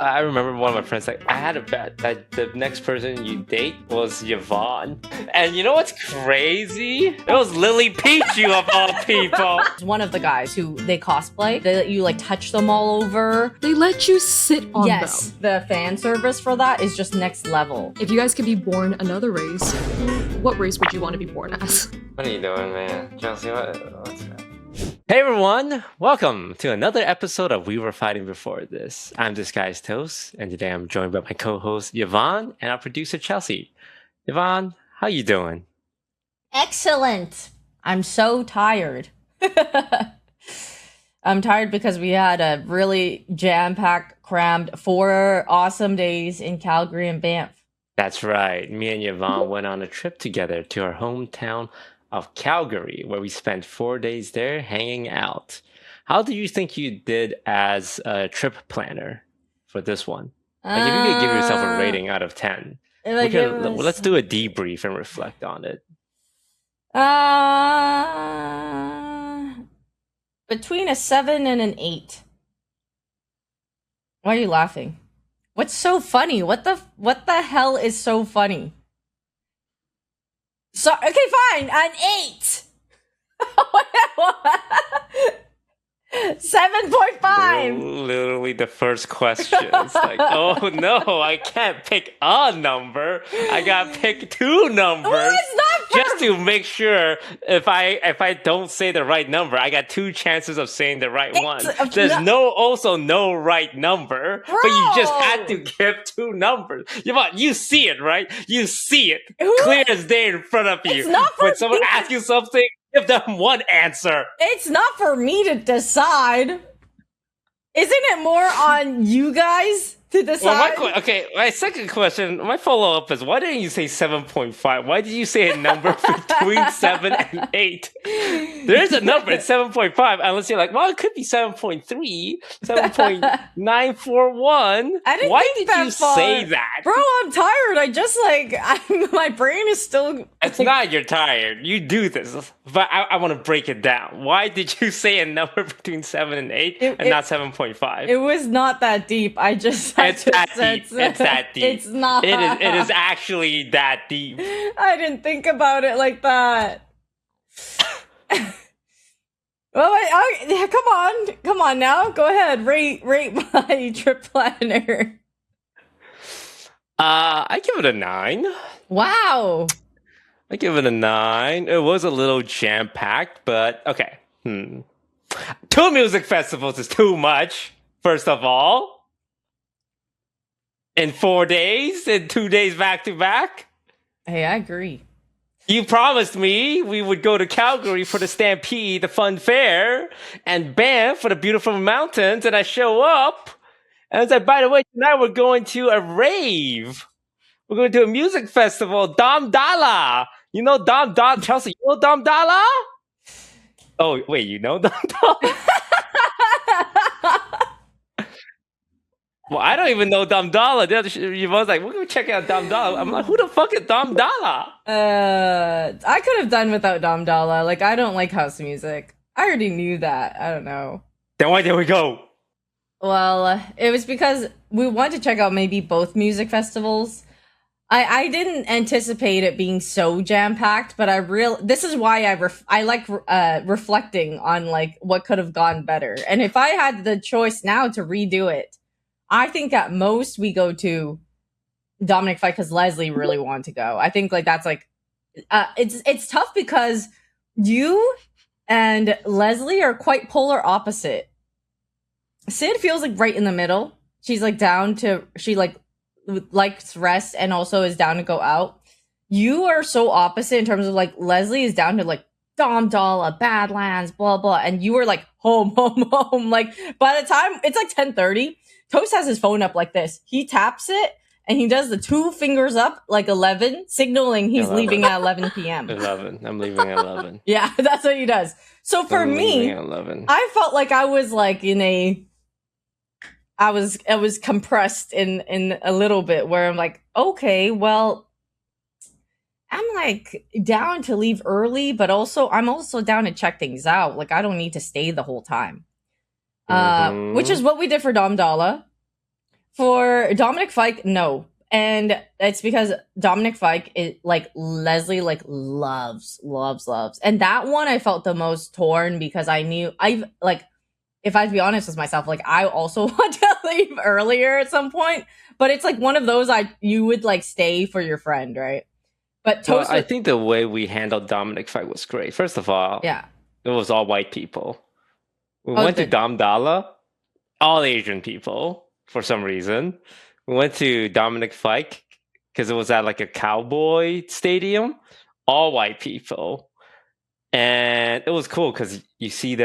I remember one of my friends like, I had a bet that the next person you date was Yvonne. And you know what's crazy? It was Lily Pichu of all people. One of the guys who they cosplay, they let you like touch them all over. They let you sit on Yes, them. the fan service for that is just next level. If you guys could be born another race, what race would you want to be born as? What are you doing, man? Chelsea, what's that? Hey everyone, welcome to another episode of We Were Fighting Before This. I'm this guy's Toast, and today I'm joined by my co-host Yvonne and our producer Chelsea. Yvonne, how you doing? Excellent. I'm so tired. I'm tired because we had a really jam-packed, crammed 4 awesome days in Calgary and Banff. That's right. Me and Yvonne went on a trip together to our hometown of Calgary, where we spent 4 days there hanging out. How do you think you did as a trip planner for this one? Like, if you could give yourself a rating out of 10, let's do a debrief and reflect on it. Between a 7 and an 8. Why are you laughing? What's so funny? What the hell is so funny? So okay, fine, an 8. 7.5. Literally the first question. It's like, oh no, I can't pick a number. I gotta pick 2 numbers. Well, it's not fair. Just to make sure if I don't say the right number, I got 2 chances of saying the right one. There's no right number, Bro. but you just had to give 2 numbers. You see it, right? You see it clear as day in front of you. It's not for when someone me. asks you something, give them one answer. It's not for me to decide. Isn't it more on you guys to decide? Well, my second question, my follow-up is, why didn't you say 7.5? Why did you say a number between 7 and 8? There is a number, it's 7.5, unless you're like, well, it could be 7.3, 7.941. Why did you say that? Bro, I'm tired. My brain is still... It's not you're tired. You do this. But I want to break it down. Why did you say a number between 7 and 8 and not 7.5? It was not that deep. It's that deep. It's that deep. It's not. It is actually that deep. I didn't think about it like that. Well, come on now. Go ahead. Rate my trip planner. I give it a 9. Wow. I give it a 9. It was a little jam-packed, but okay. 2 music festivals is too much, first of all. In 4 days, in 2 days back to back. Hey, I agree. You promised me we would go to Calgary for the Stampede, the fun fair, and Banff for the beautiful mountains, and I show up, and I was like, by the way, tonight we're going to a rave. We're going to a music festival, Dom Dala. You know Dom Dala? Chelsea, you know Dom Dala? Oh, wait, you know Dom Dala? Well, I don't even know Dom Dala. You was like, we're going to check out Dom Dala. I'm like, who the fuck is Dom Dala? I could have done without Dom Dala. Like, I don't like house music. I already knew that. I don't know. Then why did we go? Well, it was because we wanted to check out maybe both music festivals. I didn't anticipate it being so jam-packed, but this is why I like reflecting on like what could have gone better. And if I had the choice now to redo it, I think at most we go to Dominic Fight because Leslie really wanted to go. I think like that's like it's tough because you and Leslie are quite polar opposite. Sid feels like right in the middle. She's like she likes rest and also is down to go out. You are so opposite in terms of like Leslie is down to like Dom Dala, Badlands, blah blah, and you were like home. Like by the time it's like 10:30. Toast has his phone up like this. He taps it, and he does the 2 fingers up, like 11, signaling he's 11. leaving at 11 p.m. 11. I'm leaving at 11. Yeah, that's what he does. So for me, I felt like I was like I was compressed in a little bit where I'm like, okay, well, I'm like down to leave early, but I'm also down to check things out. Like I don't need to stay the whole time. Which is what we did for Dom Dala. For For Dominic Fike, no. And it's because Dominic Fike is like Leslie like loves. And that one I felt the most torn because I knew I've like if I'd be honest with myself, like I also want to leave earlier at some point. But it's like one of those you would like stay for your friend, right? But Toast I think the way we handled Dominic fight was great. First of all, yeah. It was all white people. We went to Damdala, all Asian people for some reason. We went to Dominic Fike because it was at like a cowboy stadium, all white people. And it was cool because you see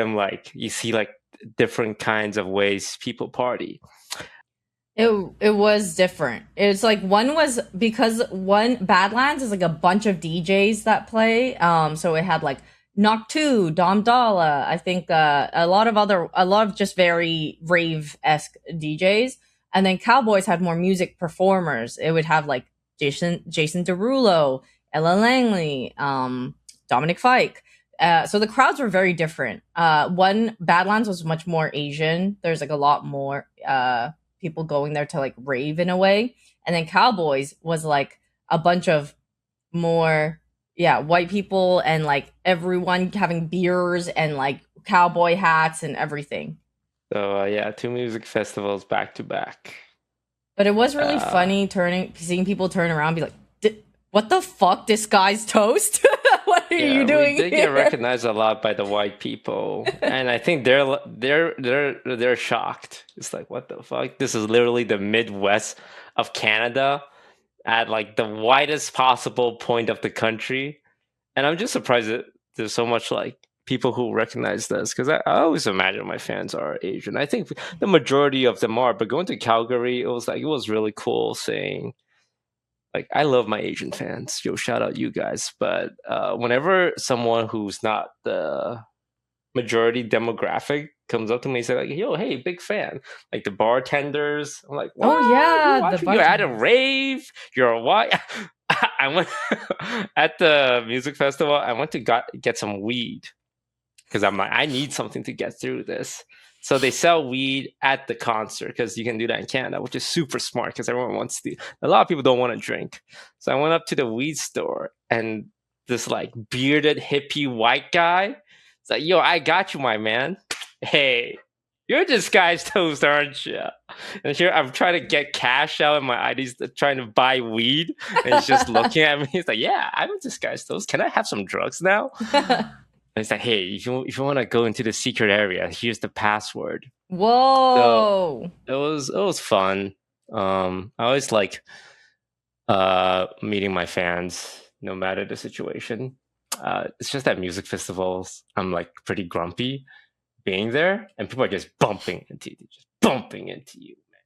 different kinds of ways people party. It was different. It's like one was because Badlands is like a bunch of DJs that play. So it had like Noctu, Dala, I think a lot of just very rave-esque DJs. And then Cowboys had more music performers. It would have like Jason Derulo, Ella Langley, Dominic Fike. So the crowds were very different. Badlands was much more Asian. There's like a lot more people going there to like rave in a way. And then Cowboys was like a bunch of more white people and like everyone having beers and like cowboy hats and everything. So 2 music festivals back to back. But it was really funny seeing people turn around and be like, what the fuck? This guy's Toast? What are you doing? They get recognized a lot by the white people, and I think they're shocked. It's like, what the fuck? This is literally the Midwest of Canada, at like the widest possible point of the country, and I'm just surprised that there's so much like people who recognize this, because I always imagine my fans are Asian. I think the majority of them are, but going to Calgary, it was really cool seeing. Like, I love my Asian fans. Yo, shout out you guys. But whenever someone who's not the majority demographic comes up to me and say like, yo, hey, big fan. Like the bartenders, I'm like, wow, oh yeah, you're at a rave. You're a white. I went at the music festival. I went to get some weed because I'm like, I need something to get through this. So they sell weed at the concert because you can do that in Canada, which is super smart because everyone wants to. A lot of people don't want to drink. So I went up to the weed store and this like bearded hippie white guy. It's like, yo, I got you, my man. Hey, you're this guy's Toast, aren't you? And here I'm trying to get cash out of my IDs, trying to buy weed. And he's just looking at me. He's like, yeah, I'm this guy's Toast. Can I have some drugs now? And it's like, hey, if you want to go into the secret area, here's the password. Whoa! So it was fun. I always like meeting my fans, no matter the situation. It's just at music festivals, I'm like pretty grumpy being there, and people are just bumping into you, man.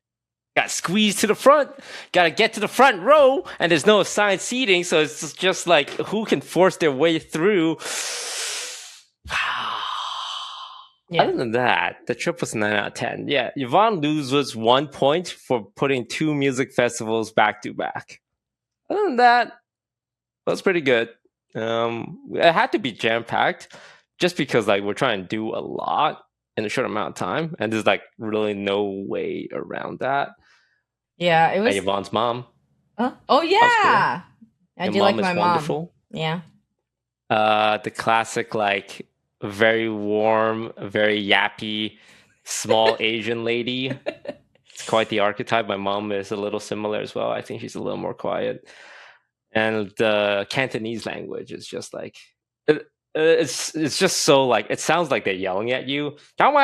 Got squeezed to the front, got to get to the front row, and there's no assigned seating, so it's just like who can force their way through. Yeah. Other than that, the trip was 9 out of 10. Yeah, Yvonne loses 1 point for putting 2 music festivals back to back. Other than that, it was pretty good. It had to be jam packed, just because like we're trying to do a lot in a short amount of time, and there's like really no way around that. Yeah, it was Yvonne's mom. Oh yeah, I do like my wonderful. Mom. Yeah. The classic like very warm, very yappy, small Asian lady. It's quite the archetype. My mom is a little similar as well. I think she's a little more quiet. And the Cantonese language is just like it's just so like it sounds like they're yelling at you, but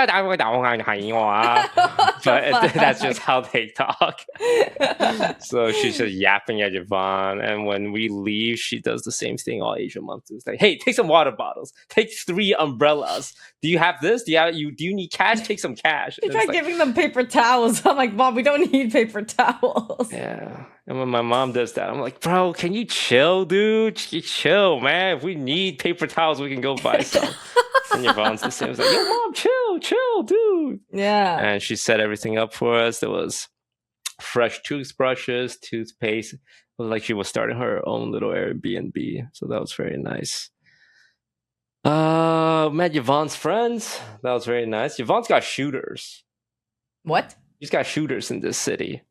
that's just how they talk. So she's just yapping at Yvonne, and when we leave, she does the same thing all Asian moms do. It's like, hey, take some water bottles, take 3 umbrellas. Do you have this? Do you need cash? Take some cash. You try giving them paper towels. I'm like, Mom, we don't need paper towels. Yeah. And when my mom does that, I'm like, bro, can you chill, dude? Chill, man. If we need paper towels, we can go buy some. And Yvonne's the same. I was like, yo, Mom, chill, dude. Yeah. And she set everything up for us. There was fresh toothbrushes, toothpaste. It was like she was starting her own little Airbnb. So that was very nice. Met Yvonne's friends. That was very nice. Yvonne's got shooters. What? She's got shooters in this city.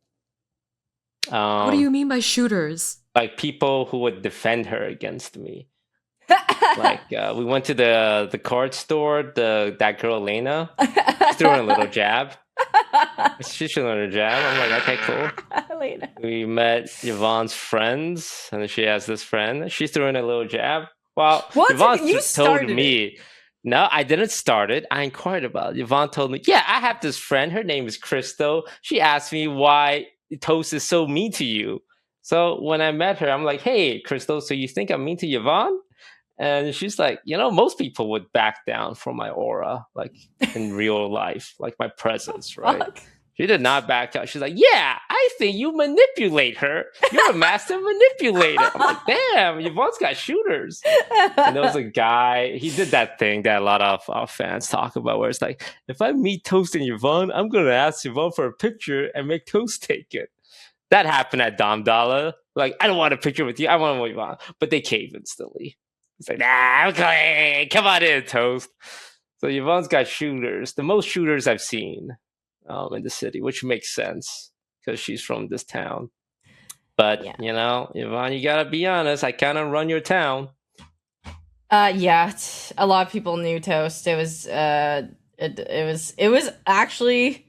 What do you mean by shooters? Like people who would defend her against me. Like we went to the card store. That girl Elena, she threw in a little jab. She threw in a jab. I'm like, okay, cool. Elena. We met Yvonne's friends, and then she has this friend. She threw in a little jab. Well, What? Yvonne You told started me. No, I didn't start it. I inquired about it. Yvonne told me, yeah, I have this friend. Her name is Crystal. She asked me why Toast is so mean to you. So when I met her, I'm like, hey, Crystal, so you think I'm mean to Yvonne? And she's like, most people would back down from my aura, like in real life, like my presence, right? Fuck. She did not back out. She's like, yeah, I think you manipulate her. You're a master manipulator. I'm like, damn, Yvonne's got shooters. And there was a guy, he did that thing that a lot of our fans talk about, where it's like, if I meet Toast and Yvonne, I'm going to ask Yvonne for a picture and make Toast take it. That happened at Dom Dollar. Like, I don't want a picture with you. I want Yvonne. But they cave instantly. It's like, nah, okay, come on in, Toast. So Yvonne's got shooters. The most shooters I've seen in the city, which makes sense because she's from this town. But, Yvonne, you got to be honest. I kind of run your town. Yeah, a lot of people knew Toast. It was it was actually,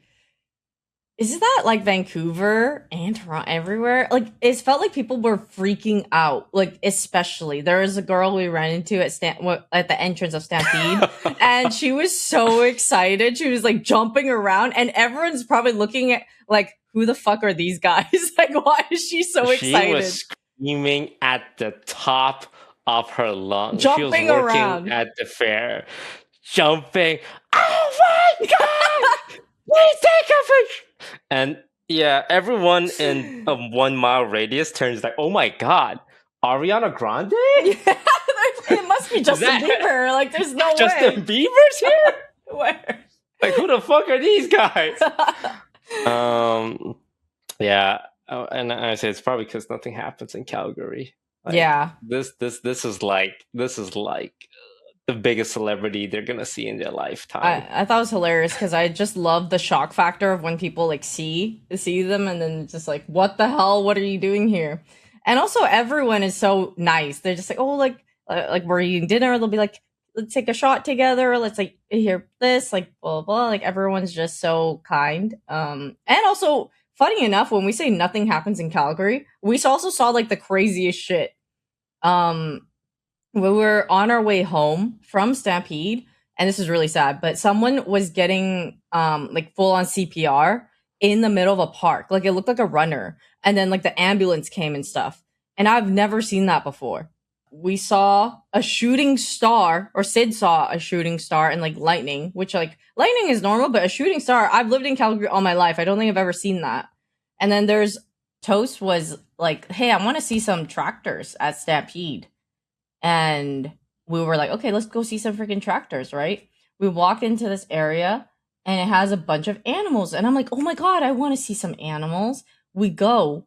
isn't that like Vancouver and Toronto, everywhere? Like it felt like people were freaking out. Like especially there was a girl we ran into at the entrance of Stampede, and she was so excited. She was like jumping around, and everyone's probably looking at like, who the fuck are these guys? Like, why is she so excited? She was screaming at the top of her lungs. Jumping she was working around at the fair, jumping. Oh my god! Please take a picture. And yeah, everyone in a 1 mile radius turns like, oh my god, Ariana Grande? Yeah, it must be Justin Bieber. Like, there's no Justin way. Bieber's here? Where? Like, who the fuck are these guys? Yeah, and I say it's probably because nothing happens in Calgary. Like, yeah, this is like the biggest celebrity they're gonna see in their lifetime. I thought it was hilarious because I just love the shock factor of when people like see them and then just like, what the hell? What are you doing here? And also everyone is so nice. They're just like, oh, like we're eating dinner. They'll be like, let's take a shot together. Let's like hear this, like blah blah. Like everyone's just so kind. And also funny enough, when we say nothing happens in Calgary, we also saw like the craziest shit. We were on our way home from Stampede, and this is really sad, but someone was getting like full on CPR in the middle of a park. Like it looked like a runner, and then like the ambulance came and stuff. And I've never seen that before. We saw a shooting star, or Sid saw a shooting star, and like lightning, which like lightning is normal, but a shooting star, I've lived in Calgary all my life. I don't think I've ever seen that. And then there's Toast was like, hey, I want to see some tractors at Stampede. And we were like, okay, let's go see some freaking tractors, right? We walk into this area and it has a bunch of animals. And I'm like, oh my God, I want to see some animals. We go.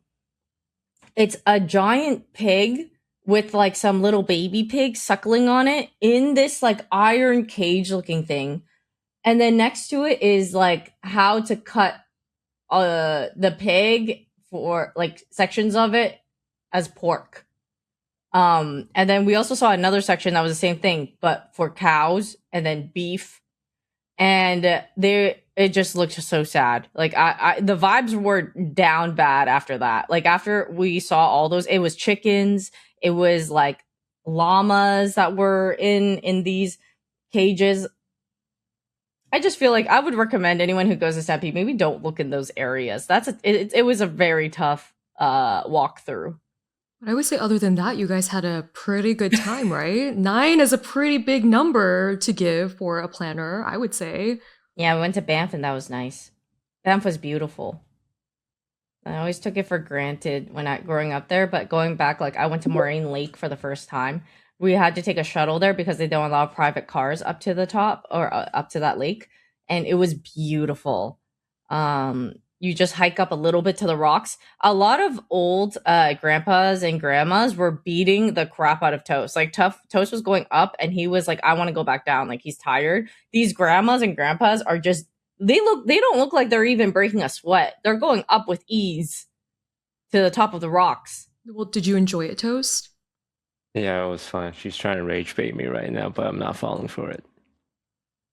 It's a giant pig with like some little baby pig suckling on it in this like iron cage looking thing. And then next to it is like how to cut the pig for like sections of it as pork. And then we also saw another section that was the same thing, but for cows and then beef. And it just looked so sad. Like the vibes were down bad after that. Like after we saw all those, it was chickens. It was like llamas that were in these cages. I just feel like I would recommend anyone who goes to Stampede, maybe don't look in those areas. It was a very tough walkthrough. But I would say other than that, you guys had a pretty good time, right? 9 is a pretty big number to give for a planner, I would say. Yeah, we went to Banff and that was nice. Banff was beautiful. I always took it for granted growing up there, but going back, like I went to Moraine Lake for the first time. We had to take a shuttle there because they don't allow private cars up to the top or up to that lake. And it was beautiful. You just hike up a little bit to the rocks. A lot of old grandpas and grandmas were beating the crap out of Toast. Like Toast was going up and he was like, I want to go back down. Like he's tired. These grandmas and grandpas are just, they don't look like they're even breaking a sweat. They're going up with ease. to the top of the rocks. Well, did you enjoy it, Toast? Yeah, it was fun. She's trying to rage bait me right now, but I'm not falling for it.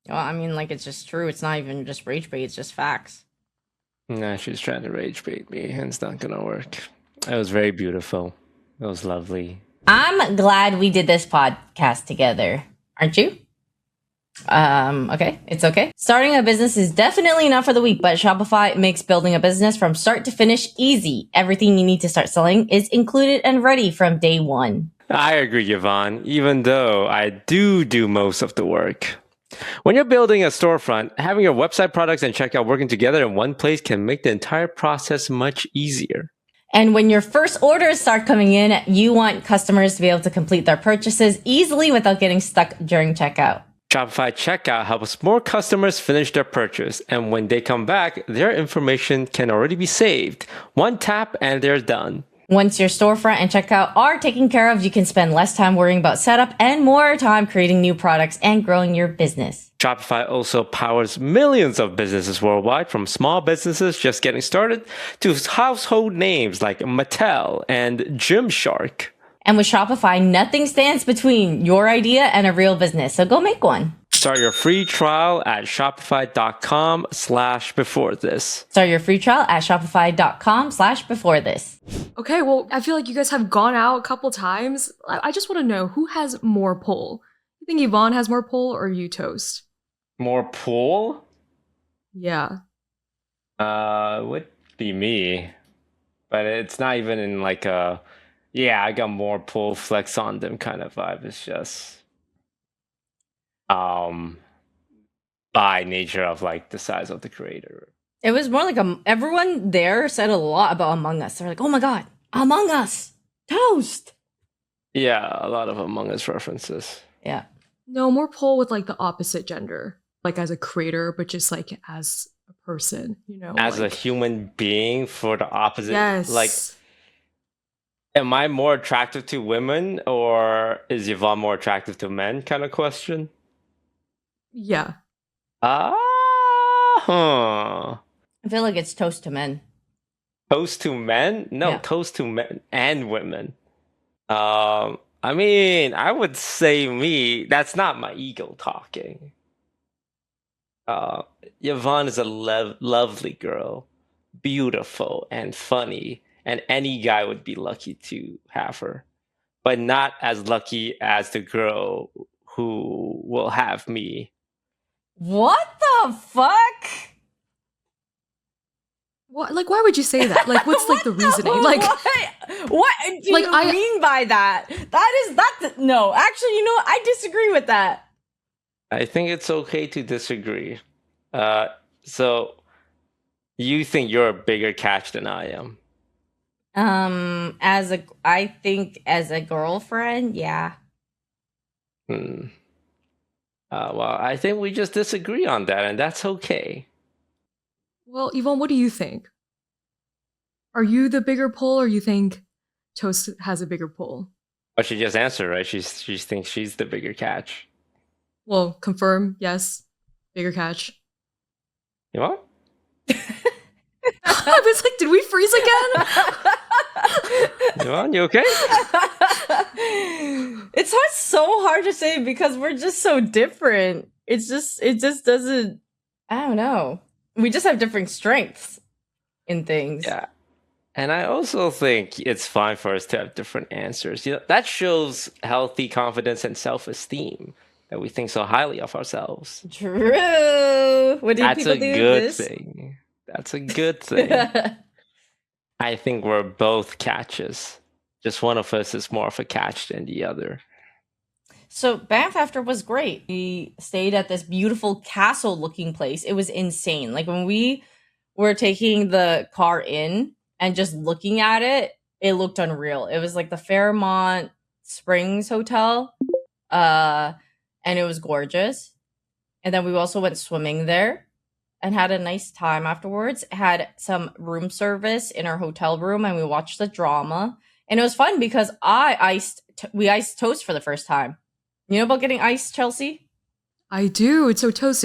Well, I mean, like, it's just true. It's not even just rage bait, it's just facts. Nah, she's trying to rage bait me, and it's not gonna work. It was very beautiful. It was lovely. I'm glad we did this podcast together. Aren't you? Okay, it's okay. Starting a business is definitely not for the weak, but Shopify makes building a business from start to finish easy. Everything you need to start selling is included and ready from day one. I agree, Yvonne, even though I do most of the work. When you're building a storefront, having your website, products, and checkout working together in one place can make the entire process much easier. And when your first orders start coming in, you want customers to be able to complete their purchases easily without getting stuck during checkout. Shopify Checkout helps more customers finish their purchase, and when they come back, their information can already be saved. One tap and they're done. Once your storefront and checkout are taken care of, you can spend less time worrying about setup and more time creating new products and growing your business. Shopify also powers millions of businesses worldwide, from small businesses just getting started to household names like Mattel and Gymshark. And with Shopify, nothing stands between your idea and a real business. So go make one. Start your free trial at shopify.com/beforethis. Start your free trial at shopify.com/beforethis. Okay, well, I feel like you guys have gone out a couple times. I just want to know, who has more pull? You think Yvonne has more pull, or you, Toast? More pull? Yeah. Would be me. But it's not even in like a, yeah, I got more pull, flex on them kind of vibe. It's just by nature of like the size of the creator. It was more like everyone there said a lot about Among Us. They're like, oh my God, Among Us, Toast. Yeah, a lot of Among Us references. Yeah. No, more pull with like the opposite gender. Like as a creator, but just like as a person, you know? As like, a human being for the opposite. yes. Like, am I more attractive to women, or is Yvonne more attractive to men kind of question? Yeah. I feel like it's toast to men. Toast to men? No, Yeah. Toast to men and women. I mean, I would say me. That's not my ego talking. Yvonne is a lovely girl, beautiful and funny, and any guy would be lucky to have her, but not as lucky as the girl who will have me. What the fuck? What? Like, why would you say that? Like, what's like the reasoning? Like, what do like, you mean by that? No, actually, you know what? I disagree with that. I think it's okay to disagree. So you think you're a bigger catch than I am? I think as a girlfriend, yeah. Well, I think we just disagree on that, and that's okay. well, Yvonne, what do you think? Are you the bigger pull, or you think Toast has a bigger pull? But she just answered, right? She thinks she's the bigger catch. Well, confirm, yes. Bigger catch. You what? I was like, did we freeze again? Yvonne, you okay? It's so hard to say because we're just so different. It just doesn't, I don't know. We just have different strengths in things. Yeah. And I also think it's fine for us to have different answers. You know, that shows healthy confidence and self-esteem, that we think so highly of ourselves. True. What do That's people a do good this? thing. That's a good thing. I think we're both catches. Just one of us is more of a catch than the other. So Banff after was great. We stayed at this beautiful castle-looking place. It was insane. Like when we were taking the car in and just looking at it, it looked unreal. It was like the Fairmont Springs Hotel, and it was gorgeous. And then we also went swimming there and had a nice time afterwards. Had some room service in our hotel room, and we watched the drama. And it was fun because we iced Toast for the first time. You know about getting iced, Chelsea? I do. So, Toast,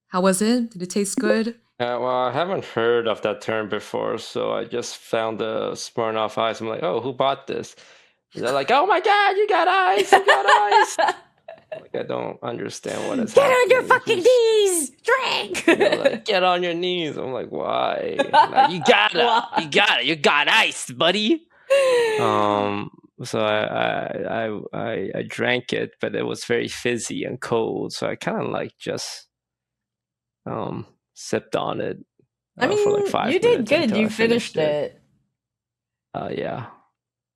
how was it? Did it taste good? Well, I haven't heard of that term before, so I just found the Smirnoff Ice. I'm like, oh, who bought this? They're like, oh my god, you got ice, you got ice. Like, I don't understand what is Get happening. on your fucking knees, drink. Like, get on your knees. I'm like, why? Like, you got ice, buddy. So I drank it, but it was very fizzy and cold. So I kind of like just sipped on it. I mean, for like 5 you did minutes good. until You I finished it. Yeah.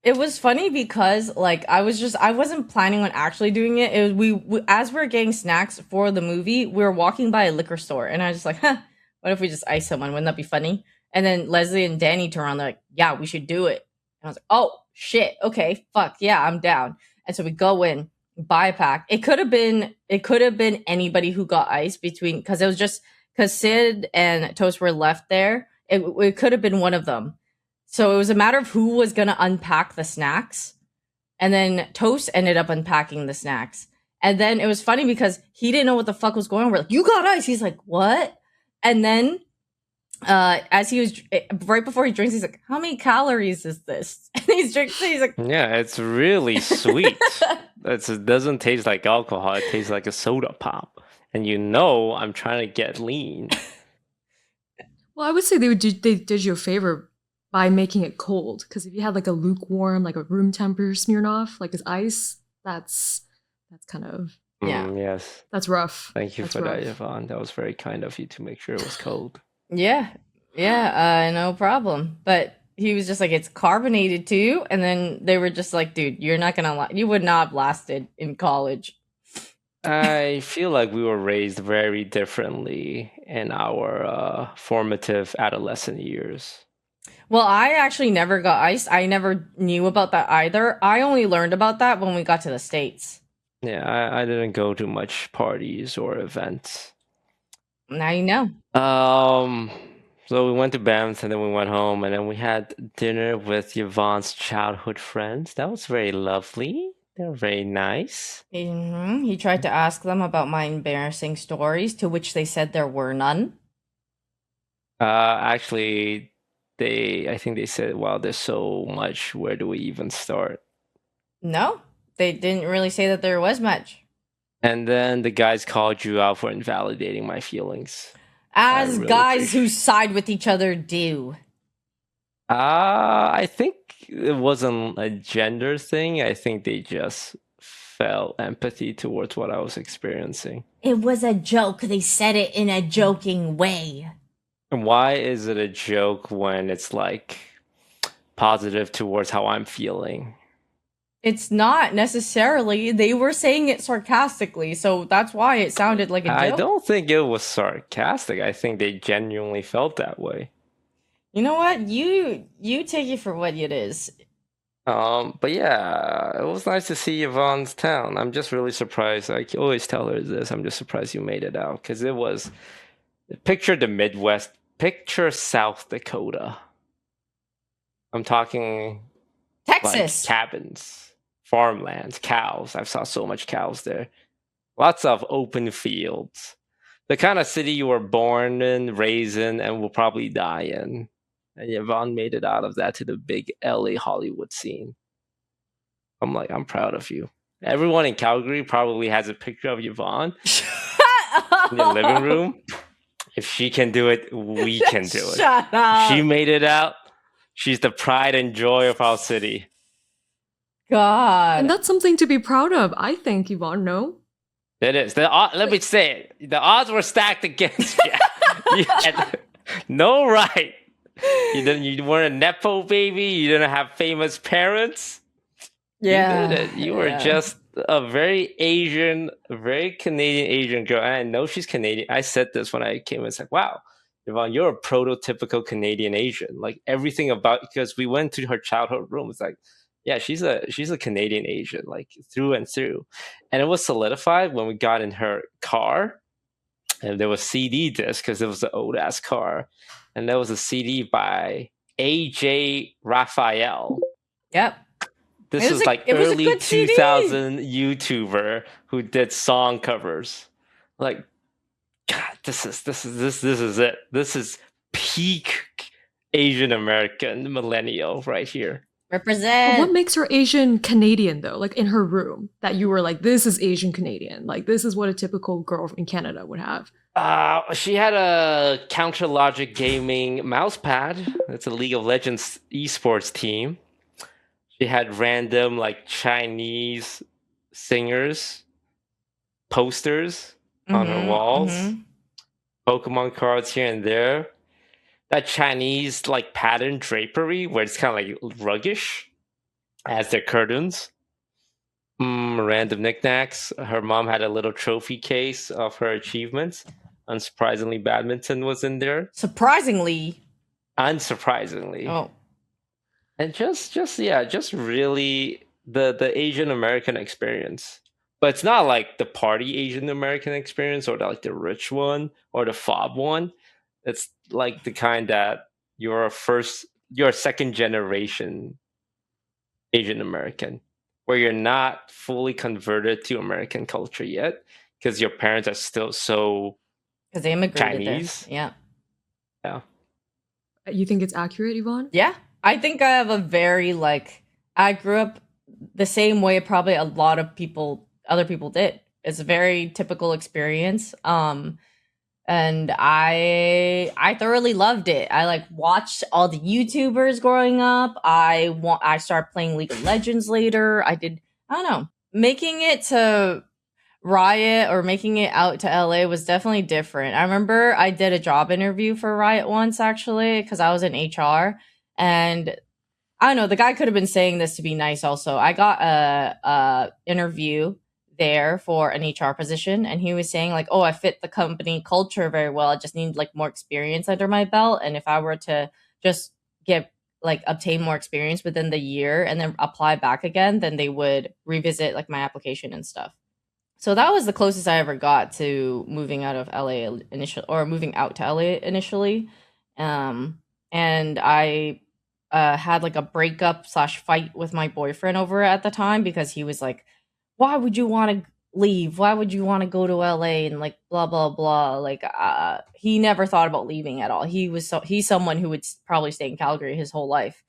It was funny because like I wasn't planning on actually doing it. It was we as we were getting snacks for the movie, we were walking by a liquor store, and I was just like, huh, what if we just ice someone? Wouldn't that be funny? And then Leslie and Danny turn around, they're like, yeah, we should do it. And I was like, oh shit, okay, fuck yeah, I'm down. And so we go in, buy a pack. It could have been anybody who got ice between because it was just because Sid and Toast were left there. It could have been one of them. So it was a matter of who was going to unpack the snacks. And then Toast ended up unpacking the snacks. And then it was funny because he didn't know what the fuck was going on. We're like, you got ice. He's like, what? And then as he was, right before he drinks, he's like, how many calories is this? And he's drinking, he's like, Yeah, it's really sweet. It doesn't taste like alcohol. It tastes like a soda pop. And I'm trying to get lean. Well, I would say they did you a favor by making it cold, because if you had like a lukewarm, like a room temperature Smirnoff, like as ice, that's kind of Yes. that's rough. Thank you That's for rough. that, Yvonne. That was very kind of you to make sure it was cold. yeah, no problem. But he was just like, it's carbonated too. And then they were just like, dude, you're not gonna you would not have lasted in college. I feel like we were raised very differently in our formative adolescent years. Well, I actually never got iced. I never knew about that either. I only learned about that when we got to the States. Yeah, I didn't go to much parties or events. Now you know. So we went to Banff and then we went home and then we had dinner with Yvonne's childhood friends. That was very lovely. They were very nice. He tried to ask them about my embarrassing stories, to which they said there were none. Actually, I think they said, wow, there's so much. Where do we even start? No, they didn't really say that there was much. And then the guys called you out for invalidating my feelings. As guys who side with each other do. I think it wasn't a gender thing. I think they just felt empathy towards what I was experiencing. It was a joke. They said it in a joking way. And why is it a joke when it's like positive towards how I'm feeling? It's not necessarily. They were saying it sarcastically, so that's why it sounded like a joke. I don't think it was sarcastic. I think they genuinely felt that way. You know what? You take it for what it is. But yeah, it was nice to see Yvonne's town. I'm just really surprised. I always tell her this. I'm just surprised you made it out, because it was, picture the Midwest, picture South Dakota. I'm talking Texas. like cabins, farmlands, cows. I saw so much cows there. Lots of open fields. The kind of city you were born in, raised in, and will probably die in. And Yvonne made it out of that to the big LA Hollywood scene. I'm like, I'm proud of you. Everyone in Calgary probably has a picture of Yvonne in the living room. If she can do it, we can do it. Shut up. She made it out. She's the pride and joy of our city. God. And that's something to be proud of, I think, Yvonne, no? It is. Let me say it. The odds were stacked against you. You had no right. You weren't a Nepo baby. You didn't have famous parents. Yeah. You did it. You were just a very Asian, very Canadian Asian girl. And I know she's Canadian. I said this when I came and said, wow, Yvonne, you're a prototypical Canadian Asian. Like everything about, because we went to her childhood room. It's like, yeah, she's a Canadian Asian, like through and through. And it was solidified when we got in her car. And there was CD disc because it was an old ass car. And there was a CD by AJ Raphael. Yep. This was like early 2000 YouTuber who did song covers. Like, God, this is it. This is peak Asian American millennial right here. But Represent. what makes her Asian Canadian though? Like in her room, that you were like, this is Asian Canadian. Like this is what a typical girl in Canada would have. She had a Counter Logic Gaming mouse pad. It's a League of Legends esports team. She had random like Chinese singers posters on her walls. Pokemon cards here and there. That Chinese like pattern drapery where it's kind of like ruggish as their curtains. Random knickknacks. Her mom had a little trophy case of her achievements. Unsurprisingly, badminton was in there. Surprisingly. Unsurprisingly. Oh. And just really the Asian American experience. But it's not like the party Asian American experience or like the rich one or the fob one. It's like the kind that you're a second generation Asian American, where you're not fully converted to American culture yet, because your parents are still so because they immigrated Chinese. There. Yeah. You think it's accurate, Yvonne? Yeah. I think I have a very I grew up the same way probably a lot of other people did. It's a very typical experience. And I thoroughly loved it. I watched all the YouTubers growing up. I started playing League of Legends later. I don't know. Making it to Riot or making it out to LA was definitely different. I remember I did a job interview for Riot once actually because I was in HR, and I don't know, the guy could have been saying this to be nice also. I got a interview there for an HR position, and he was saying oh, I fit the company culture very well. I just need more experience under my belt, and if I were to just get obtain more experience within the year and then apply back again, then they would revisit my application and stuff. So that was the closest I ever got to moving out of LA moving out to LA initially. And I had a breakup / fight with my boyfriend over it at the time because he was like, why would you want to leave? Why would you want to go to LA and blah, blah, blah. He never thought about leaving at all. He's someone who would probably stay in Calgary his whole life.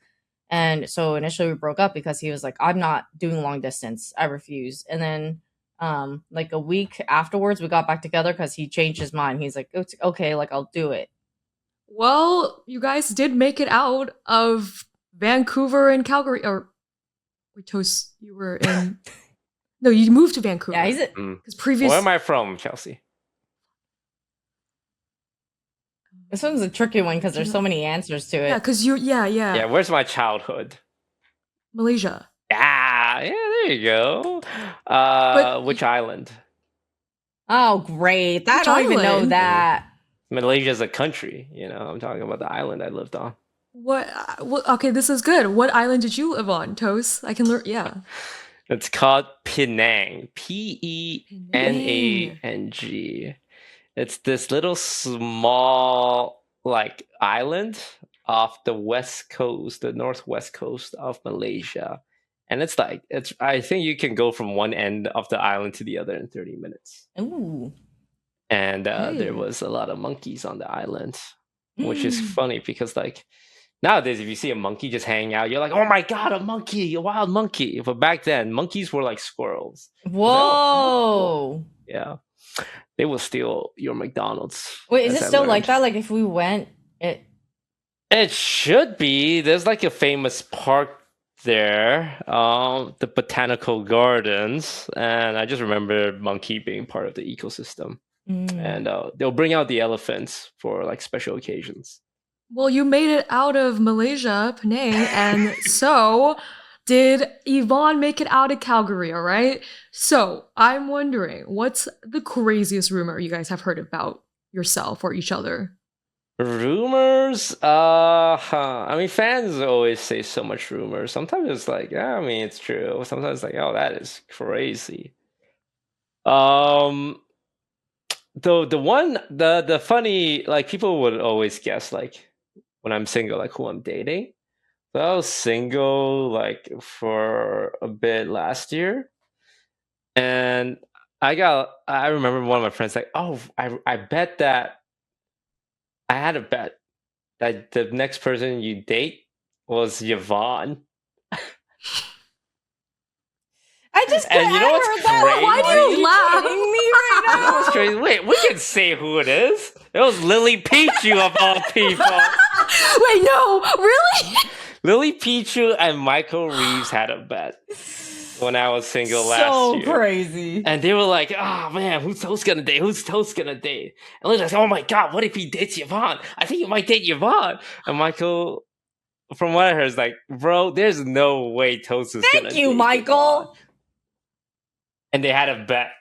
And so initially we broke up because he was like, I'm not doing long distance. I refuse. And then a week afterwards we got back together because he changed his mind. He's like, it's okay, I'll do it. Well, you guys did make it out of Vancouver and Calgary. Or wait, Toast, you were in no, you moved to Vancouver. Yeah, he's it. Where am I from, Chelsea? This one's a tricky one because there's so many answers to it. Yeah, because Yeah, where's my childhood? Malaysia. Yeah, there you go. Which island? Oh, great. I don't even know that. Malaysia's a country, I'm talking about the island I lived on. What? Okay, this is good. What island did you live on, Toast? I can learn. Yeah. It's called Penang. Penang. It's this little small island off the west coast, the northwest coast of Malaysia. And I think you can go from one end of the island to the other in 30 minutes. Ooh. And there was a lot of monkeys on the island, which is funny because nowadays, if you see a monkey just hanging out, you're like, oh my God, a monkey, a wild monkey. But back then, monkeys were like squirrels. Whoa. Yeah. They will steal your McDonald's. Wait, is it still like that? If we went, It should be. There's a famous park there, the Botanical Gardens. And I just remember monkey being part of the ecosystem. And they'll bring out the elephants for special occasions. Well, you made it out of Malaysia, Penang, and so did Yvonne make it out of Calgary, all right? So I'm wondering, what's the craziest rumor you guys have heard about yourself or each other? Rumors? Fans always say so much rumors. Sometimes it's it's true. Sometimes it's oh, that is crazy. The funny, people would always guess, when I'm single, who I'm dating. So I was single, for a bit last year. And I remember one of my friends like, oh, I bet that I had a bet that the next person you date was Yvonne. I just And you know what's heard that. crazy? Why do Are you laugh? kidding me right You know now? what's crazy? Wait, we can say who it is. It was Lily Pichu of all people. Wait, no, really? Lily Pichu and Michael Reeves had a bet when I was single last So year. crazy. And they were like, oh man, who's Toast gonna date? Who's Toast gonna date? And Lily's like, oh my god, what if he dates Yvonne? I think he might date Yvonne. And Michael, from what I heard, is like, bro, there's no way Toast is gonna Thank you, date Michael. Yvonne. And they had a bet.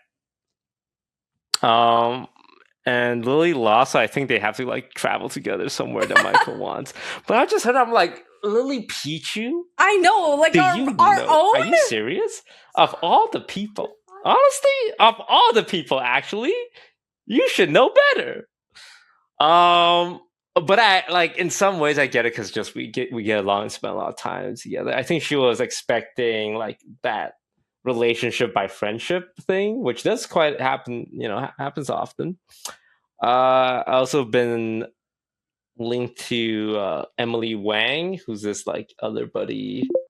And Lily lost, so I think they have to like travel together somewhere that Michael wants. But I just heard, I'm like, Lily Pichu? I know, like Do our you own. know? Are you serious? Of all the people, honestly, of all the people, actually, you should know better. But I like in some ways I get it because just we get along and spend a lot of time together. I think she was expecting like that relationship by friendship thing, which does quite happen. You know, happens often. I also been linked to Emily Wang, who's this like other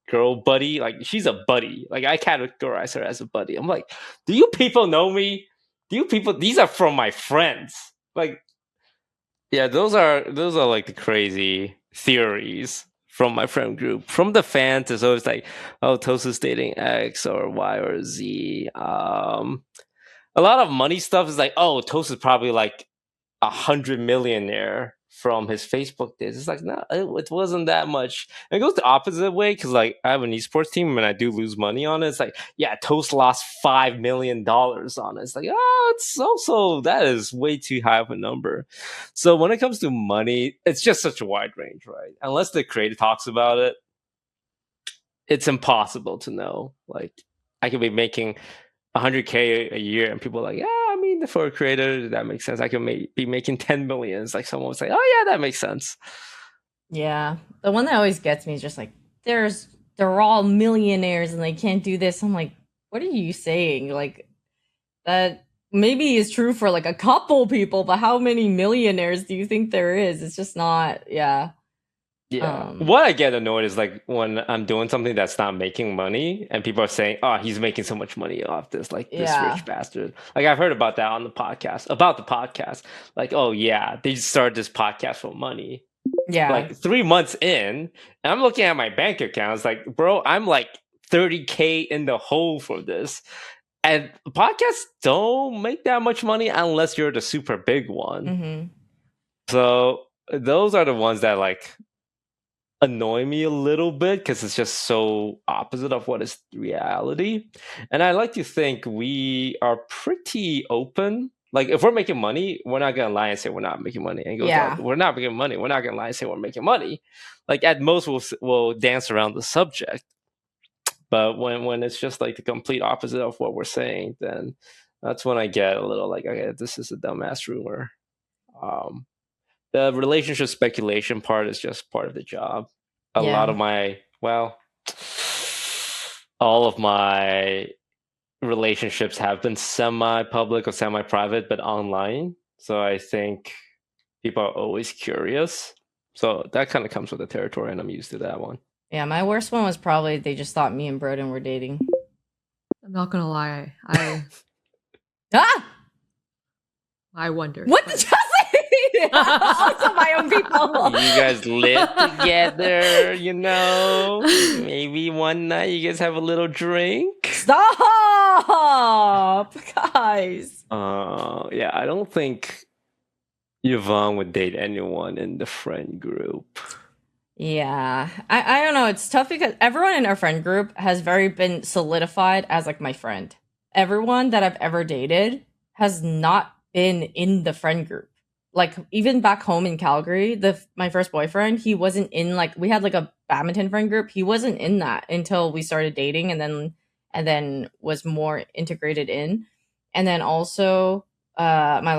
girl buddy. Like she's a buddy. Like I categorize her as a buddy. I'm like, do you people know me? These are from my friends. Like, yeah, those are like the crazy theories from my friend group. From the fans, it's always like, oh, Toast is dating X or Y or Z. A lot of money stuff is like, oh, Toast is probably like 100 millionaire from his Facebook days. It's like, no, it wasn't that much. And it goes the opposite way because like I have an esports team and I do lose money on it. It's like, yeah, Toast lost $5 million on it. It's like, oh, it's so that is way too high of a number. So when it comes to money, it's just such a wide range, right? Unless the creator talks about it, it's impossible to know. Like I could be making 100K a year and people are like, yeah, I mean, for a creator, that makes sense. I could be making 10 million. It's like someone would say, oh yeah, that makes sense. Yeah, the one that always gets me is just like they're all millionaires and they can't do this. I'm like, what are you saying? Like that maybe is true for like a couple people, but how many millionaires do you think there is? It's just not. Yeah. Yeah. What I get annoyed is like when I'm doing something that's not making money and people are saying, oh, he's making so much money off this, like this rich bastard. Like I've heard about that on the podcast, Like, oh yeah, they just started this podcast for money. Yeah. Like 3 months in, and I'm looking at my bank account. It's like, bro, I'm like 30K in the hole for this. And podcasts don't make that much money unless you're the super big one. Mm-hmm. So those are the ones that like annoy me a little bit because it's just so opposite of what is reality. And I like to think we are pretty open. Like if we're making money, we're not gonna lie and say we're not making money. And we're not making money. We're not gonna lie and say we're making money. Like at most we'll dance around the subject. But when it's just like the complete opposite of what we're saying, then that's when I get a little like, okay, this is a dumbass rumor. The relationship speculation part is just part of the job. A lot of all of my relationships have been semi-public or semi-private, but online. So I think people are always curious. So that kind of comes with the territory, and I'm used to that one. Yeah, my worst one was probably they just thought me and Brodin were dating. I'm not gonna lie, I wonder. What did you say? Also my own people. You guys live together, you know? Maybe one night you guys have a little drink. Stop, guys. Yeah, I don't think Yvonne would date anyone in the friend group. Yeah, I don't know. It's tough because everyone in our friend group has been solidified as like my friend. Everyone that I've ever dated has not been in the friend group. Like even back home in Calgary, my first boyfriend, he wasn't in like we had like a badminton friend group. He wasn't in that until we started dating, and then was more integrated in. And then also, my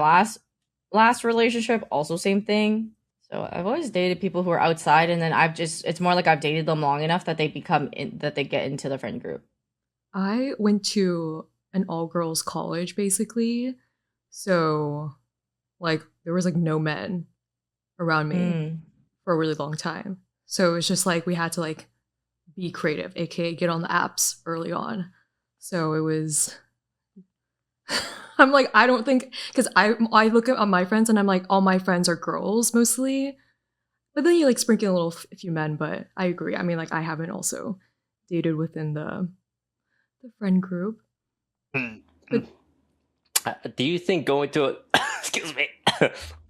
last relationship, also same thing. So I've always dated people who are outside, and then it's more like I've dated them long enough that they get into the friend group. I went to an all-girls college, basically. So, like, there was, like, no men around me for a really long time. So it was just, like, we had to, like, be creative, aka get on the apps early on. So it was... I'm like, I don't think... Because I look at my friends, and I'm like, all my friends are girls, mostly. But then you, like, sprinkle a few men, but I agree. I mean, like, I haven't also dated within the friend group. But do you think going to a excuse me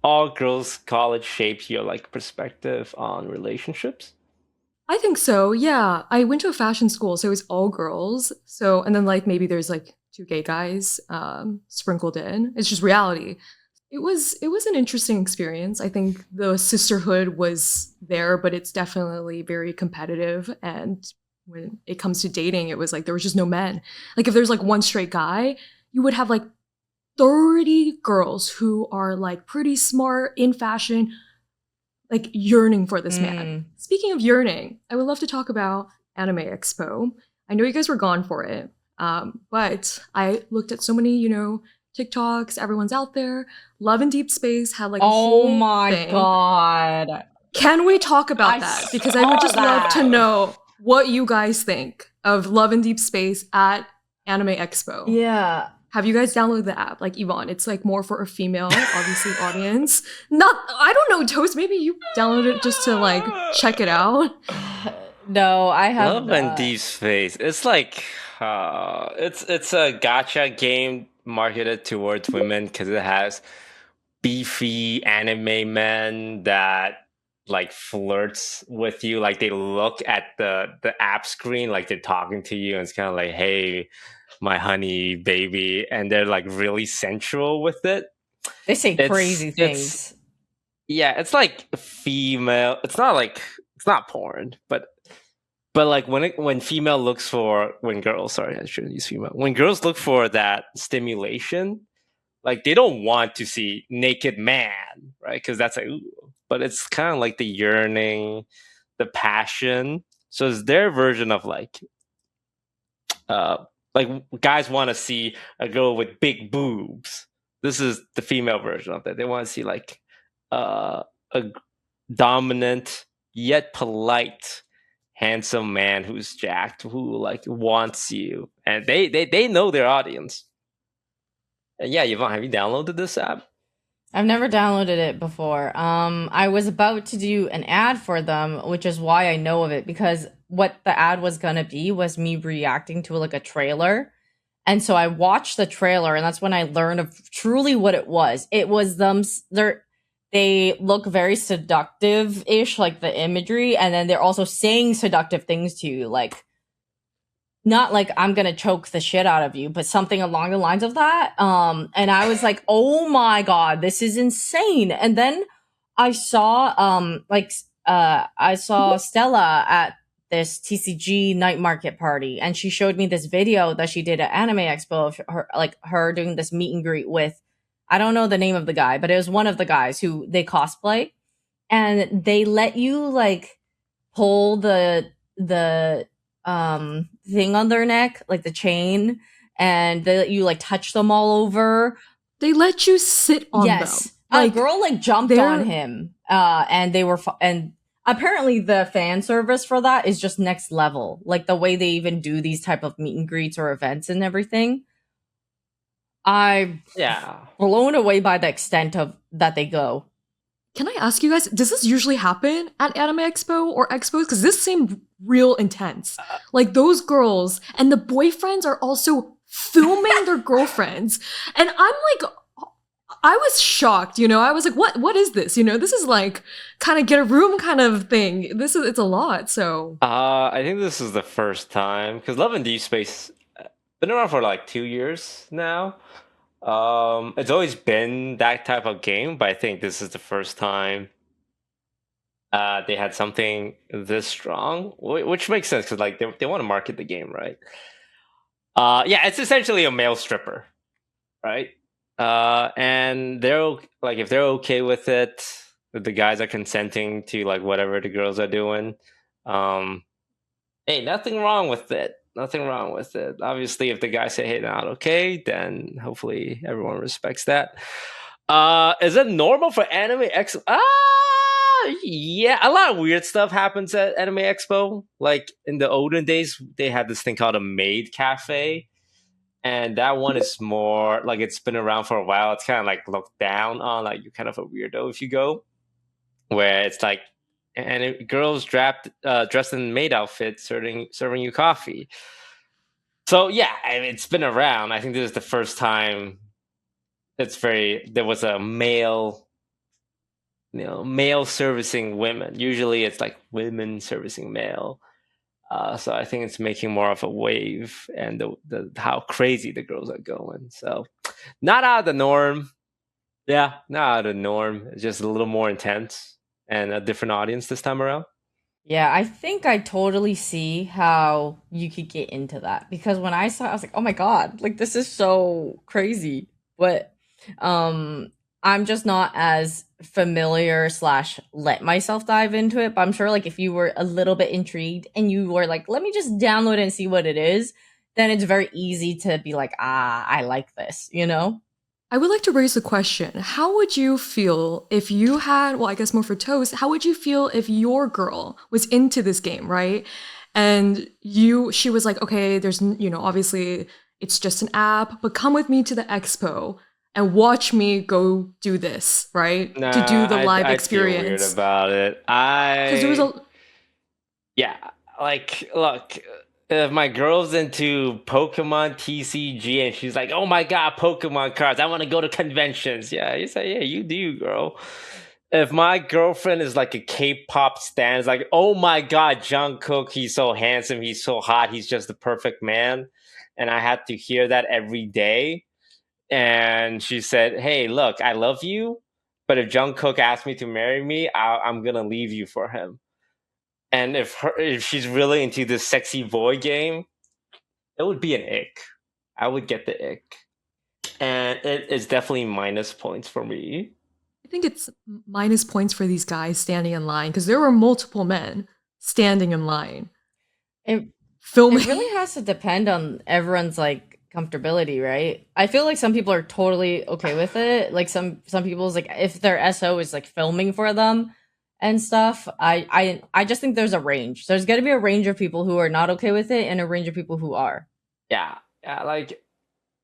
all girls college shapes your like perspective on relationships? I think so, yeah. I went to a fashion school, so it was all girls. So, and then, like, maybe there's, like, 2 gay guys sprinkled in. It's just reality. It was an interesting experience. I think the sisterhood was there, but it's definitely very competitive. And when it comes to dating, it was like there was just no men. Like, if there's, like, one straight guy, you would have, like, 30 girls who are, like, pretty smart, in fashion, like, yearning for this man. Speaking of yearning, I would love to talk about Anime Expo. I know you guys were gone for it, but I looked at so many, you know, TikToks, everyone's out there. Love and Deepspace had, like, a whole thing. God. Can we talk about that? Because I would just love to know what you guys think of Love and Deepspace at Anime Expo. Yeah. Have you guys downloaded the app? Like, Yvonne, it's, like, more for a female, obviously, audience. I don't know, Toast, maybe you downloaded it just to, like, check it out. No, I have Love and Deepspace. It's like it's a gacha game marketed towards women because it has beefy anime men that like flirts with you. Like, they look at the app screen like they're talking to you, and it's kind of like, hey, my honey baby, and they're like really sensual with it. They say crazy things. Yeah, it's like female. It's not porn, but like when female looks for when girls, sorry, I shouldn't use female. When girls look for that stimulation, like, they don't want to see naked man, right? Because that's like, ooh. But it's kind of like the yearning, the passion. So it's their version of like guys want to see a girl with big boobs. This is the female version of that. They want to see like a dominant yet polite, handsome man who's jacked, who like wants you, and they know their audience. And yeah, Yvonne, have you downloaded this app? I've never downloaded it before. I was about to do an ad for them, which is why I know of it, because what the ad was gonna be was me reacting to like a trailer. And so I watched the trailer, and that's when I learned of truly what it was. It was them. They look very seductive-ish, like the imagery, and then they're also saying seductive things to you, like, not like I'm gonna choke the shit out of you, but something along the lines of that. And I was like, oh my god, this is insane. And then I saw I saw Stella at this TCG night market party, and she showed me this video that she did at Anime Expo of her doing this meet and greet with, I don't know the name of the guy, but it was one of the guys who they cosplay, and they let you like pull the thing on their neck, like the chain, and they let you like touch them all over. They let you sit on them. Like, a girl like jumped on him, and they were and apparently the fan service for that is just next level. Like, the way they even do these type of meet and greets or events and everything. I'm blown away by the extent of that they go. Can I ask you guys, does this usually happen at Anime Expo or expos? Because this seemed real intense. Like, those girls and the boyfriends are also filming their girlfriends. And I'm like, I was shocked, you know? I was like, what is this? You know, this is like kind of get a room kind of thing. It's a lot, so. I think this is the first time, because Love and Deepspace been around for like 2 years now. It's always been that type of game, but I think this is the first time they had something this strong, which makes sense because like they want to market the game, right? Yeah, it's essentially a male stripper, right? And they're like, if they're okay with it, if the guys are consenting to like whatever the girls are doing, hey, nothing wrong with it. Nothing wrong with it. Obviously, if the guy say, "Hey, not okay," then hopefully everyone respects that. Is it normal for Anime Expo? Yeah, a lot of weird stuff happens at Anime Expo. Like in the olden days, they had this thing called a maid cafe, and that one is more like it's been around for a while. It's kind of like looked down on, like you're kind of a weirdo if you go. Where it's like, girls dressed in maid outfits serving you coffee. So yeah, it's been around. I think this is the first time there was a male servicing women. Usually it's like women servicing male. So I think it's making more of a wave, and the how crazy the girls are going. So not out of the norm. Yeah, not out of the norm. It's just a little more intense and a different audience this time around. Yeah, I think I totally see how you could get into that, because when I saw it, I was like, oh my god, like this is so crazy. But I'm just not as familiar slash let myself dive into it. But I'm sure like if you were a little bit intrigued and you were like, let me just download it and see what it is, then it's very easy to be like, I like this, you know? I would like to raise the question. How would you feel if you had, well, I guess more for Toast, how would you feel if your girl was into this game, right? And she was like, okay, there's, obviously it's just an app, but come with me to the expo and watch me go do this, right? Nah, to do the live I experience. feel weird about it. Because there was yeah, like, look, if my girl's into Pokemon TCG and she's like, oh my god, Pokemon cards, I want to go to conventions. Yeah, you say, yeah, you do, girl. If my girlfriend is like a K-pop stan, it's like, oh my god, Jungkook, he's so handsome, he's so hot, he's just the perfect man. And I had to hear that every day. And she said, hey, look, I love you, but if Jungkook asks me to marry me, I'm going to leave you for him. And if she's really into this sexy boy game, it would be an ick. I would get the ick. And it is definitely minus points for me. I think it's minus points for these guys standing in line, because there were multiple men standing in line. Filming. It really has to depend on everyone's like comfortability, right? I feel like some people are totally okay with it. Like some people's like, if their SO is like filming for them and stuff, I just think there's a range. There's got to be a range of people who are not okay with it and a range of people who are. Yeah, like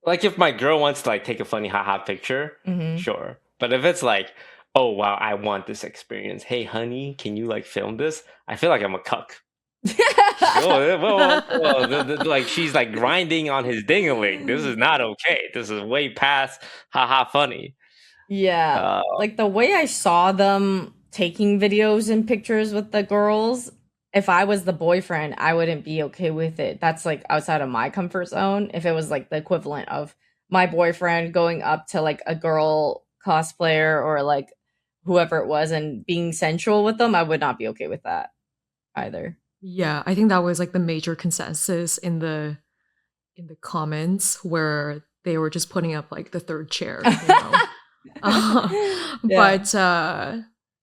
if my girl wants to like take a funny haha picture, sure. But if it's like, oh wow, I want this experience. Hey honey, can you like film this? I feel like I'm a cuck. Like she's like grinding on his ding-a-ling. This is not okay. This is way past haha funny. Yeah, like the way I saw them taking videos and pictures with the girls, if I was the boyfriend, I wouldn't be okay with it. That's like outside of my comfort zone. If it was like the equivalent of my boyfriend going up to like a girl cosplayer or like whoever it was and being sensual with them, I would not be okay with that either. Yeah, I think that was like the major consensus in the comments, where they were just putting up like the third chair, Yeah. But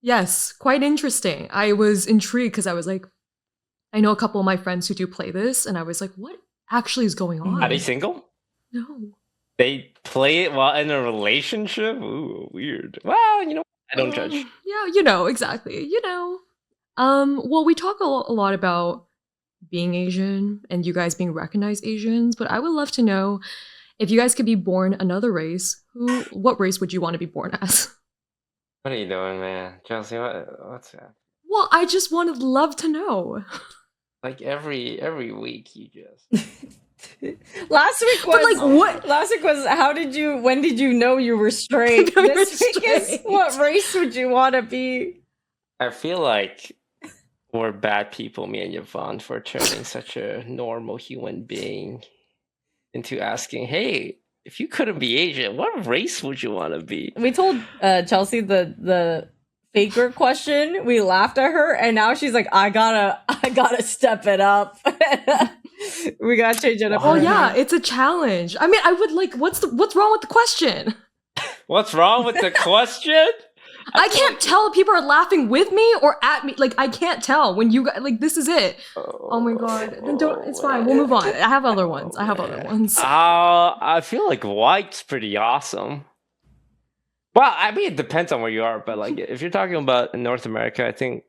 yes, quite interesting. I was intrigued because I was like, I know a couple of my friends who do play this, and I was like, what actually is going on? Are they single? No. They play it while in a relationship? Ooh, weird. Well, I don't judge. Yeah, exactly. Well, we talk a lot about being Asian and you guys being recognized Asians, but I would love to know, if you guys could be born another race, what race would you want to be born as? What are you doing, man? Chelsea, what's that? Well, I just love to know. Like every week you just... Last week was, but like, what? Last week was, when did you know you were straight? This week is, what race would you want to be? I feel like we're bad people, me and Yvonne, for turning such a normal human being into asking, hey, if you couldn't be Asian, what race would you want to be? We told Chelsea the faker question. We laughed at her, and now she's like, I gotta step it up. We gotta change it up. Oh yeah, it's a challenge. I mean, I would like, what's wrong with the question? What's wrong with the question? I can't tell if people are laughing with me or at me. Like, I can't tell when you like. This is it. Oh my god. Then don't. It's fine. We'll move on. I have other ones. I feel like white's pretty awesome. Well, I mean, it depends on where you are, but like if you're talking about in North America, I think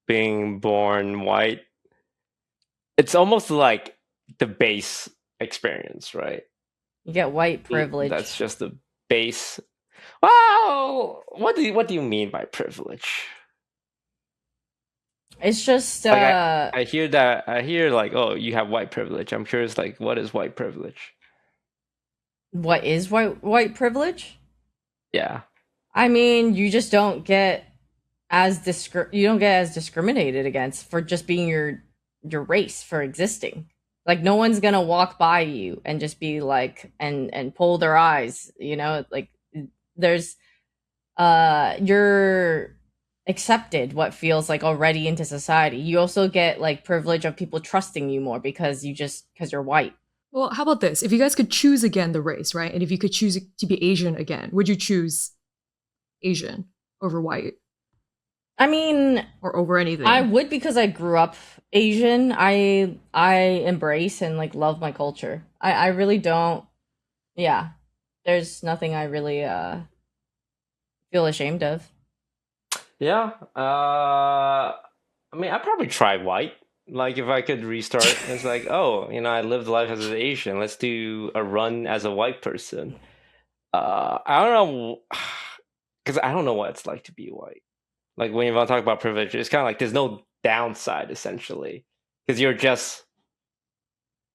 being born white, it's almost like the base experience, right? You get white privilege. That's just the base. Well, what do you mean by privilege? It's just like I hear that. I hear like, oh, you have white privilege. I'm curious, like, what is white privilege? What is white privilege? Yeah. I mean, you just don't get as discriminated against for just being your race, for existing. Like, no one's gonna walk by you and just be like and pull their eyes, you know, like there's you're accepted what feels like already into society. You also get like privilege of people trusting you more because you're white. Well, how about this? If you guys could choose again the race, right? And if you could choose to be Asian again, would you choose Asian over white? I mean, or over anything? I would, because I grew up Asian. I embrace and like love my culture. I really don't. Yeah, there's nothing I really feel ashamed of. Yeah. I mean, I'd probably try white. Like, if I could restart, it's like, oh, you know, I lived life as an Asian. Let's do a run as a white person. I don't know, because I don't know what it's like to be white. Like, when you want to talk about privilege, it's kind of like there's no downside, essentially, because you're just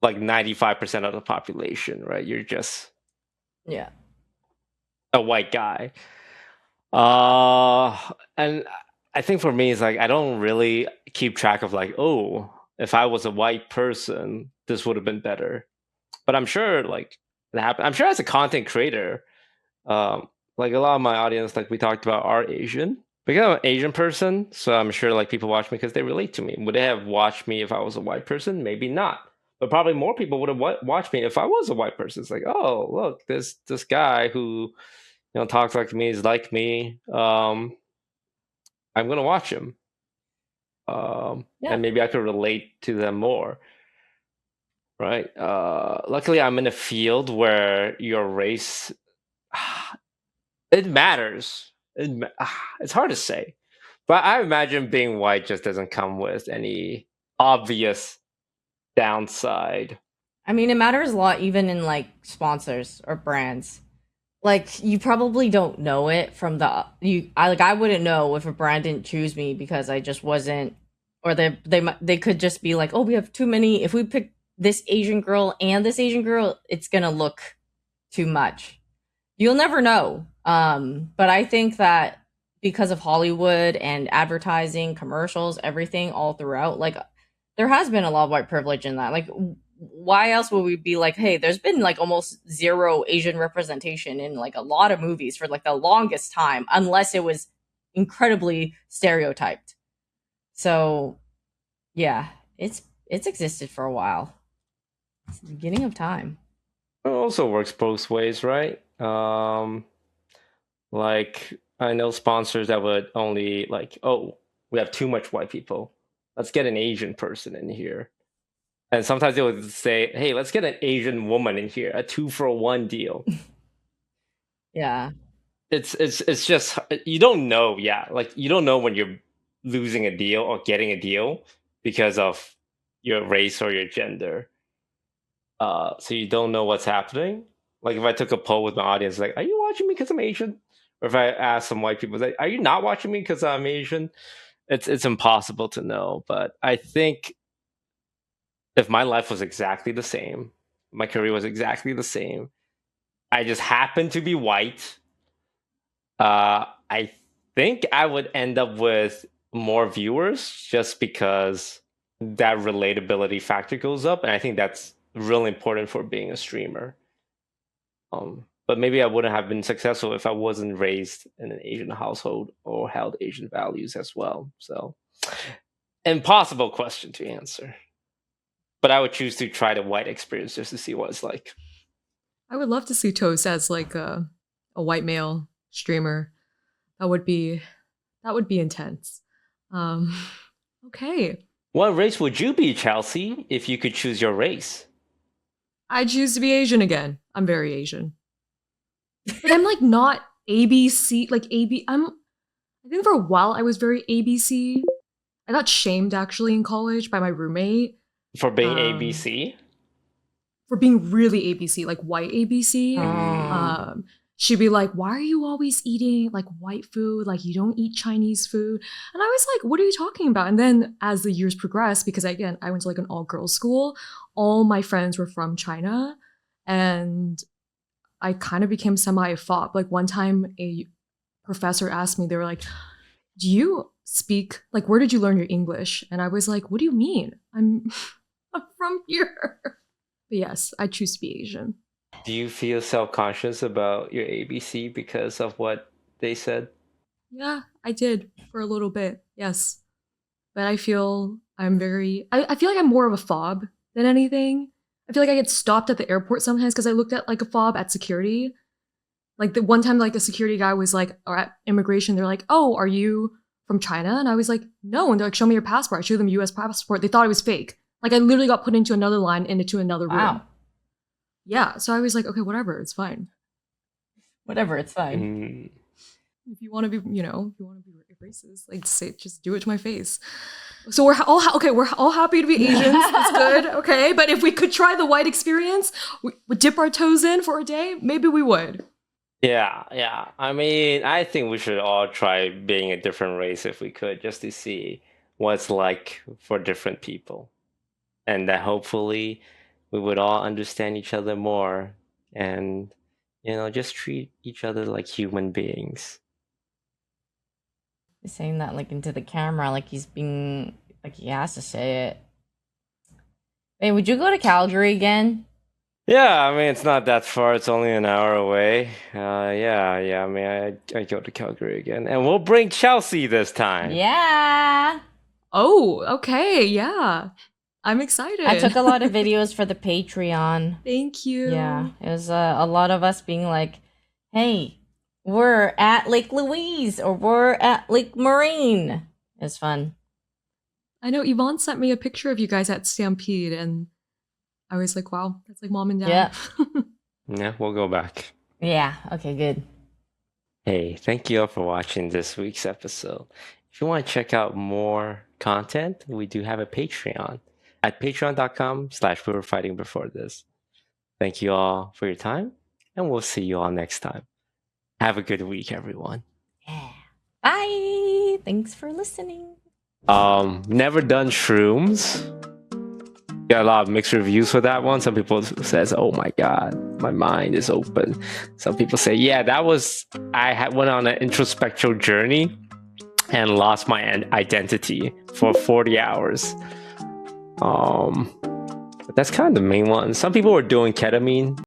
like 95% of the population, right? You're just a white guy. And I think for me, it's like I don't really keep track of like, oh, if I was a white person, this would have been better. But I'm sure like it happened. I'm sure as a content creator, like a lot of my audience, like we talked about, are Asian. Because I'm an Asian person, so I'm sure like people watch me because they relate to me. Would they have watched me if I was a white person? Maybe not. But probably more people would have watched me if I was a white person. It's like, oh, look, this guy who, you know, talks like me, is like me. I'm gonna watch him. And maybe I could relate to them more. Right. Luckily I'm in a field where your race it matters. It's hard to say. But I imagine being white just doesn't come with any obvious downside. I mean, it matters a lot even in like sponsors or brands. Like, you probably don't know it from I wouldn't know if a brand didn't choose me because I just wasn't, or they could just be like, oh, we have too many. If we pick this Asian girl and this Asian girl, it's gonna look too much. You'll never know. But I think that because of Hollywood and advertising, commercials, everything all throughout, like there has been a lot of white privilege in that. Like, why else would we be like, hey, there's been like almost zero Asian representation in like a lot of movies for like the longest time, unless it was incredibly stereotyped. So yeah, it's existed for a while. It's the beginning of time. It also works both ways, right? Like, I know sponsors that would only like, oh, we have too much white people. Let's get an Asian person in here. And sometimes they would say, hey, let's get an Asian woman in here, a 2-for-1 deal. Yeah. It's just, you don't know. Yeah. Like, you don't know when you're losing a deal or getting a deal because of your race or your gender. So you don't know what's happening. Like, if I took a poll with my audience, like, are you watching me because I'm Asian? Or if I ask some white people, like, are you not watching me because I'm Asian? It's impossible to know. But I think if my life was exactly the same, my career was exactly the same, I just happened to be white, I think I would end up with more viewers just because that relatability factor goes up. And I think that's really important for being a streamer. But maybe I wouldn't have been successful if I wasn't raised in an Asian household or held Asian values as well. So, impossible question to answer. But I would choose to try the white experience just to see what it's like. I would love to see Toast as like a white male streamer. That would be intense. Okay. What race would you be, Chelsea, if you could choose your race? I choose to be Asian again. I'm very Asian. But I'm like not ABC, like I think for a while I was very ABC. I got shamed actually in college by my roommate. For being ABC? For being really ABC, like white ABC. She'd be like, why are you always eating like white food? Like you don't eat Chinese food. And I was like, what are you talking about? And then as the years progressed, because again, I went to like an all-girls school, all my friends were from China. And I kind of became semi-phob. Like one time a professor asked me, they were like, do you speak, like where did you learn your English? And I was like, what do you mean? I'm from here. But yes, I choose to be Asian. Do you feel self-conscious about your ABC because of what they said? Yeah, I did for a little bit, yes. But I feel I'm very, I feel like I'm more of a fob than anything. I feel like I get stopped at the airport sometimes because I looked at like a fob at security. Like the one time like a security guy was like, or at immigration, they're like, oh, are you from China? And I was like, no. And they're like, show me your passport. I showed them US passport. They thought it was fake. Like I literally got put into another line and into another room. Wow. Yeah, so I was like, okay, whatever, it's fine. Whatever, it's fine. If you want to be, if you want to be racist, like just do it to my face. So we're all happy to be Asians. That's good, okay. But if we could try the white experience, we would dip our toes in for a day. Maybe we would. Yeah. I mean, I think we should all try being a different race if we could, just to see what's like for different people, and that hopefully we would all understand each other more and, just treat each other like human beings. He's saying that like into the camera, like he's being, like he has to say it. Hey, would you go to Calgary again? Yeah, I mean, it's not that far. It's only an hour away. Yeah. I mean, I go to Calgary again. And we'll bring Chelsea this time. Yeah. Oh, okay, yeah. I'm excited. I took a lot of videos for the Patreon. Thank you. Yeah, it was a lot of us being like, hey, we're at Lake Louise or we're at Lake Marine. It was fun. I know Yvonne sent me a picture of you guys at Stampede and I was like, wow, that's like mom and dad. Yeah. Yeah, we'll go back. Yeah, okay, good. Hey, thank you all for watching this week's episode. If you want to check out more content, we do have a Patreon at patreon.com/wewerefightingbefore-this. Thank you all for your time, and we'll see you all next time. Have a good week, everyone. Yeah. Bye. Thanks for listening. Never done shrooms. Got a lot of mixed reviews for that one. Some people says, "Oh my god, my mind is open." Some people say, "Yeah, I went on an introspectual journey and lost my identity for 40 hours." But that's kind of the main one. Some people were doing ketamine.